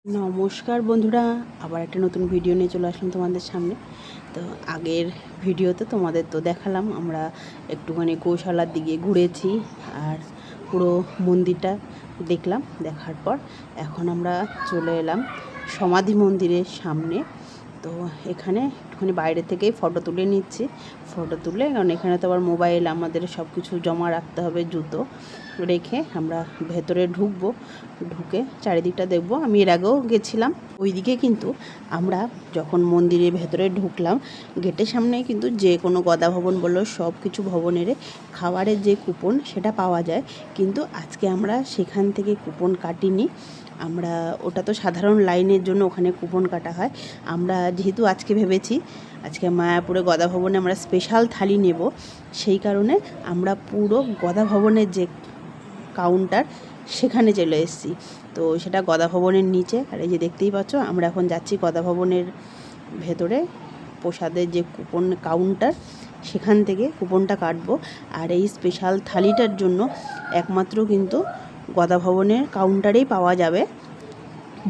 নমস্কার বন্ধুরা, আবার একটা নতুন ভিডিও নিয়ে চলে আসলাম তোমাদের সামনে। তো আগের ভিডিওতে তোমাদের তো দেখালাম আমরা একটুখানি গৌশালার দিকে ঘুরেছি আর পুরো মন্দিরটা দেখলাম। দেখার পর এখন আমরা চলে এলাম সমাধি মন্দিরের সামনে। তো এখানে একটুখানি বাইরে থেকেই ফটো তুলে নিচ্ছি। ফটো তুলে, কারণ এখানে তো আবার মোবাইল আমাদের সব কিছু জমা রাখতে হবে, জুতো রেখে আমরা ভেতরে ঢুকবো। ঢুকে চারিদিকটা দেখবো। আমি এর আগেও গেছিলাম ওইদিকে, কিন্তু আমরা যখন মন্দিরের ভেতরে ঢুকলাম গেটের সামনে কিন্তু যে কোনো গদা ভবন বললো সব কিছু ভবনের খাবারের যে কুপন সেটা পাওয়া যায়, কিন্তু আজকে আমরা সেখান থেকে কুপন কাটিনি। আমরা ওটা তো সাধারণ লাইনের জন্য ওখানে কুপন কাটা হয়। আমরা যেহেতু আজকে ভেবেছি আজকে মায়াপুরে গদা ভবনে আমরা স্পেশাল থালি নেব, সেই কারণে আমরা পুরো গদা ভবনের যে কাউন্টার সেখানে চলে এসেছি। তো সেটা গদা ভবনের নিচে, আর এই যে দেখতেই পাচ্ছ আমরা এখন যাচ্ছি গদা ভবনের ভেতরে প্রসাদের যে কুপন কাউন্টার সেখান থেকে কুপনটা কাটবো। আর এই স্পেশাল থালিটার জন্য একমাত্র কিন্তু গদা ভবনের কাউন্টারেই পাওয়া যাবে,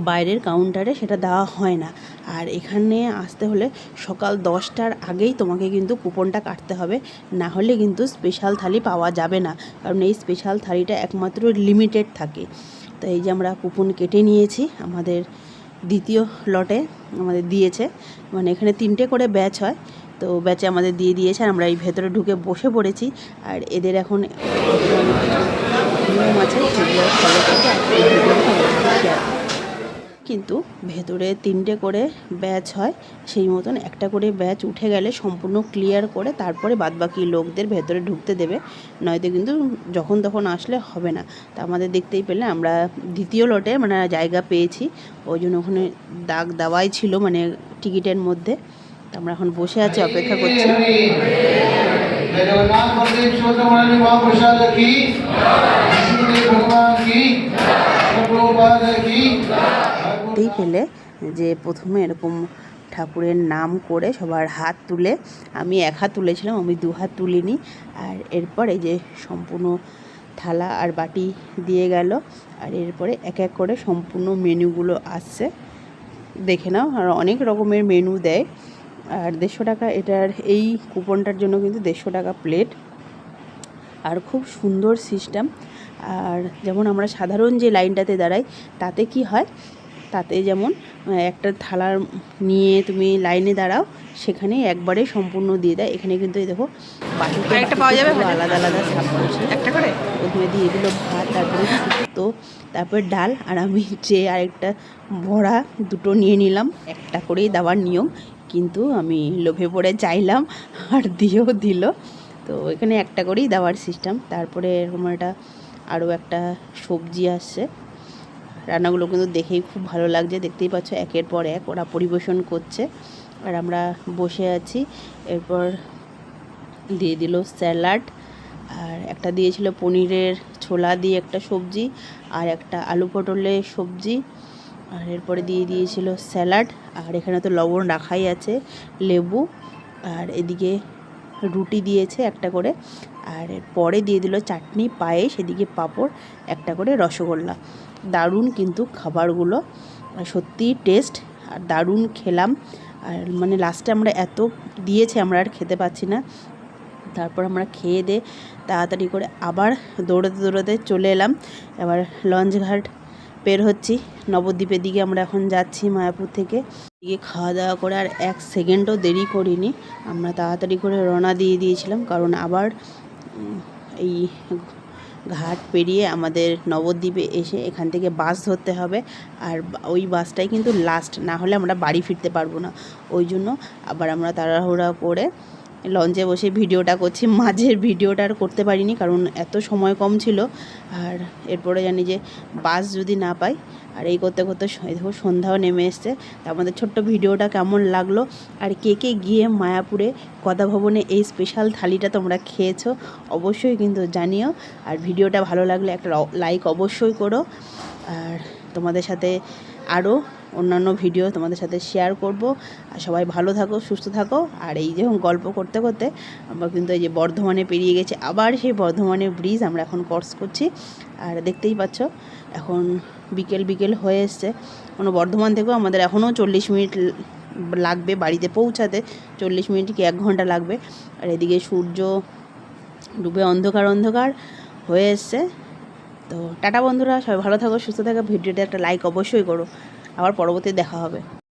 বাইরের কাউন্টারে সেটা দেওয়া হয় না। আর এখানে আসতে হলে সকাল 10টার আগেই তোমাকে কিন্তু কুপনটা কাটতে হবে, না হলে কিন্তু স্পেশাল থালি পাওয়া যাবে না, কারণ এই স্পেশাল থালিটা একমাত্র লিমিটেড থাকে। তো এই যে আমরা কুপন কেটে নিয়েছি, আমাদের দ্বিতীয় লটে আমাদের দিয়েছে, মানে এখানে 3টে করে ব্যাচ হয়, তো ব্যাচে আমাদের দিয়ে দিয়েছে। আর আমরা এই ভেতরে ঢুকে বসে পড়েছি। আর এদের এখন নিয়ম আছে সেগুলো ফলো করতে, কিন্তু ভেতরে 3টে করে ব্যাচ হয়, সেই মতন একটা করে ব্যাচ উঠে গেলে সম্পূর্ণ ক্লিয়ার করে তারপরে বাদবাকি লোকদের ভেতরে ঢুকতে দেবে, নয়তো কিন্তু যখন তখন আসলে হবে না। তা আমাদের দেখতেই পেলে আমরা দ্বিতীয় লটে মানে জায়গা পেয়েছি, ওই জন্য ওখানে দাগ দেওয়াই ছিল মানে টিকিটের মধ্যে। তো আমরা এখন বসে আছি, অপেক্ষা করছি। দেখতেই পেলে যে প্রথমে এরকম ঠাকুরের নাম করে সবার হাত তুলে, আমি 1 হাত তুলেছিলাম, আমি 2 হাত তুলিনি। আর এরপর এই যে সম্পূর্ণ থালা আর বাটি দিয়ে গেল, আর এরপরে এক এক করে সম্পূর্ণ মেনুগুলো আসছে, দেখে নাও। আর অনেক রকমের মেনু দেয়। আর 150 টাকা এটার, এই কুপনটার জন্য কিন্তু 150 টাকা প্লেট। আর খুব সুন্দর সিস্টেম। আর যেমন আমরা সাধারণ যে লাইনটাতে দাঁড়াই তাতে কি হয়, তাতে যেমন একটা থালার নিয়ে তুমি লাইনে দাঁড়াও, সেখানে একবারে সম্পূর্ণ দিয়ে দেয়। এখানে কিন্তু এই দেখো বাটিতে একটা পাওয়া যাবে, আলাদা আলাদা সাপ করছে একটা করে। প্রথমে দিয়ে দিল ভাত, তারপরে শুক্তো, তারপর ডাল। আর আমি যে আরেকটা ভরা দুটো নিয়ে নিলাম, একটা করেই দেওয়ার নিয়ম, কিন্তু আমি লোভে পড়ে চাইলাম আর দিয়েও দিল। তো এখানে একটা করেই দেওয়ার সিস্টেম। তারপরে এরকম একটা আরও একটা সবজি আসছে। রান্নাগুলো কিন্তু দেখেই খুব ভালো লাগছে, দেখতেই পাচ্ছ একের পর এক ওরা পরিবেশন করছে আর আমরা বসে আছি। এরপর দিয়ে দিল স্যালাড, আর একটা দিয়েছিল পনিরের ছোলা দিয়ে একটা সবজি, আর একটা আলু পটলের সবজি, আর এরপরে দিয়ে দিয়েছিল স্যালাড। আর এখানে তো লবণ রাখাই আছে, লেবু, আর এদিকে রুটি দিয়েছে একটা করে, আর পরে দিয়ে দিল চাটনি, পায়েস, এদিকে পাঁপড়, একটা করে রসগোল্লা। দারুণ কিন্তু খাবারগুলো, সত্যি টেস্ট, আর দারুণ খেলাম। আর মানে লাস্টে আমরা এত দিয়েছে আমরা আর খেতে পাচ্ছি না। তারপর আমরা খেয়ে দিয়ে তাড়াতাড়ি করে আবার দৌড়াতে দৌড়াতে চলে এলাম। এবার লঞ্চঘাট বের হচ্ছি, নবদ্বীপের দিকে আমরা এখন যাচ্ছি মায়াপুর থেকে। দিকে খাওয়া দাওয়া করে আর 1 সেকেন্ডও দেরি করিনি, আমরা তাড়াতাড়ি করে রওনা দিয়ে দিয়েছিলাম, কারণ আবার এই ঘাট পেরিয়ে আমাদের নবদ্বীপে এসে এখান থেকে বাস ধরতে হবে। আর ওই বাসটাই কিন্তু লাস্ট, না হলে আমরা বাড়ি ফিরতে পারবো না। ওই জন্য আবার আমরা তাড়াহুড়া করে লঞ্চে বসে ভিডিওটা করছি। মাঝের ভিডিওটা আর করতে পারিনি, কারণ এত সময় কম ছিল। আর এরপরে জানি যে বাস যদি না পাই, আর এই করতে করতে দেখো সন্ধ্যাও নেমে এসছে। তা আমাদের ছোট্ট ভিডিওটা কেমন লাগলো, আর কে কে গিয়ে মায়াপুরে গদা ভবনে এই স্পেশাল থালিটা তোমরা খেয়েছো অবশ্যই কিন্তু জানিও। আর ভিডিওটা ভালো লাগলে একটা লাইক অবশ্যই করো। আর তোমাদের সাথে আরও অন্যান্য ভিডিও তোমাদের সাথে শেয়ার করব। আর সবাই ভালো থাকো, সুস্থ থাকো। আর এই যে গল্প করতে করতে আমরা কিন্তু এই যে বর্ধমানে পেরিয়ে গেছি, আবার সেই বর্ধমানের ব্রিজ আমরা এখন ক্রস করছি। আর দেখতেই পাচ্ছ এখন বিকেল বিকেল হয়ে এসছে। কোনো বর্ধমান থেকেও আমাদের এখনও 40 মিনিট লাগবে বাড়িতে পৌঁছাতে, 40 মিনিট কি 1 ঘন্টা লাগবে। আর এদিকে সূর্য ডুবে অন্ধকার অন্ধকার হয়ে এসছে। তো টাটা বন্ধুরা, সবাই ভালো থাকো, সুস্থ থাকো। ভিডিওটা একটা লাইক অবশ্যই করো। আবার পরবর্তী দেখা হবে।